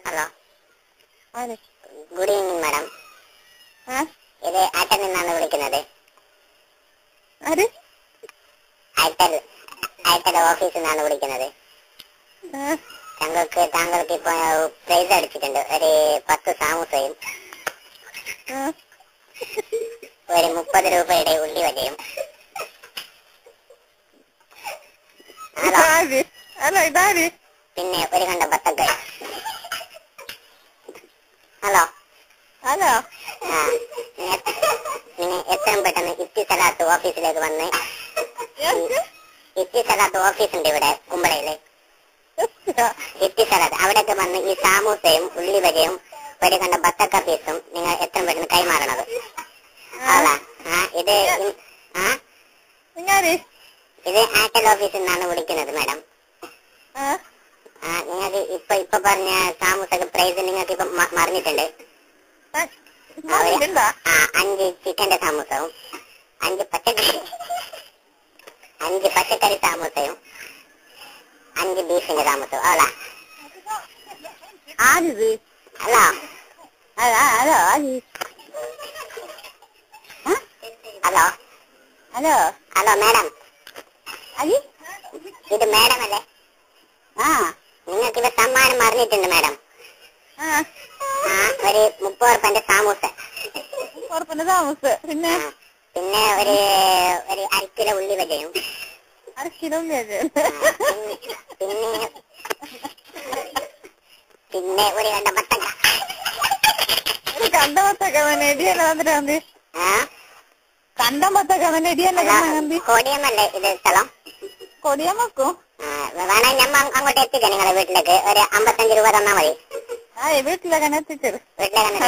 Hello, ആര്? Good evening madam. ഇത് അയർടെൽ നിന്നാണ് വിളിക്കുന്നത്. ആര്? അയർടെൽ ഓഫീസിൽ നിന്നാണ് വിളിക്കുന്നത്. താങ്കൾക്ക് ഇപ്പൊ പ്രൈസ് അടിച്ചിട്ടുണ്ട്. ഒരു 10 സാമൂസയും ഒരു 30 രൂപയുടെ ഉള്ളി വലയും. ഇതാര്? പിന്നെ ഒരു കണ്ട ബത്തക്ക. ഹലോ ഹലോ, പിന്നെ എത്രയും പെട്ടെന്ന് ഇത്തിസലാത്ത് ഓഫീസിലേക്ക് വന്ന്, ഇത്തിസലാത്ത് ഓഫീസുണ്ട് ഇവിടെ കുമ്പളയില്. ഇത്തിസലാത്ത് അവിടേക്ക് വന്ന് ഈ സാമൂസയും ഉള്ളി വലയും ഒരു കണ്ട ബത്തക്ക പീസും നിങ്ങൾ എത്രയും പെട്ടെന്ന് കൈമാറണത്. ഇത് അയർടെൽ ഓഫീസിൽ നിന്നാണ് വിളിക്കുന്നത് മാഡം. നിങ്ങൾക്ക് ഇപ്പൊ പറഞ്ഞ സാമൂസക്ക് പ്രൈസ് നിങ്ങൾക്ക് ഇപ്പൊ മറിഞ്ഞിട്ടുണ്ട്. 5 ചിക്കന്റെ സാമൂസവും 5 പച്ചക്കറി സാമൂസയും 5 ബീഫിന്റെ താമസവും. അവളാ? ആരിത്? ഹലോ ഹലോ, ആര്? ഹലോ ഹലോ, ഹലോ മാഡം, ആര്? ഇത് മാഡം അല്ലേ? നിങ്ങൾക്ക് ഇവിടെ സമ്മാനം അറിഞ്ഞിട്ടുണ്ട് മാഡം. ഒരു 30 ഉറുപ്പിന്റെ സാമൂസ, പിന്നെ പിന്നെ ഒരു 1/2 കിലോ ഉള്ളി വലയും, പിന്നെ ഒരു കണ്ട ബത്തക്ക. കോടിയമല്ലേ ഇത് സ്ഥലം? കൊടിയമ്മക്കും വേണേ ഞമ്മ അങ്ങോട്ട് എത്തിക്കാം നിങ്ങളെ വീട്ടിലേക്ക്. ഒരു 55 രൂപ തന്നാ മതി. വീട്ടിലേക്കാണ് എത്തിച്ചത്. വീട്ടിലേക്ക്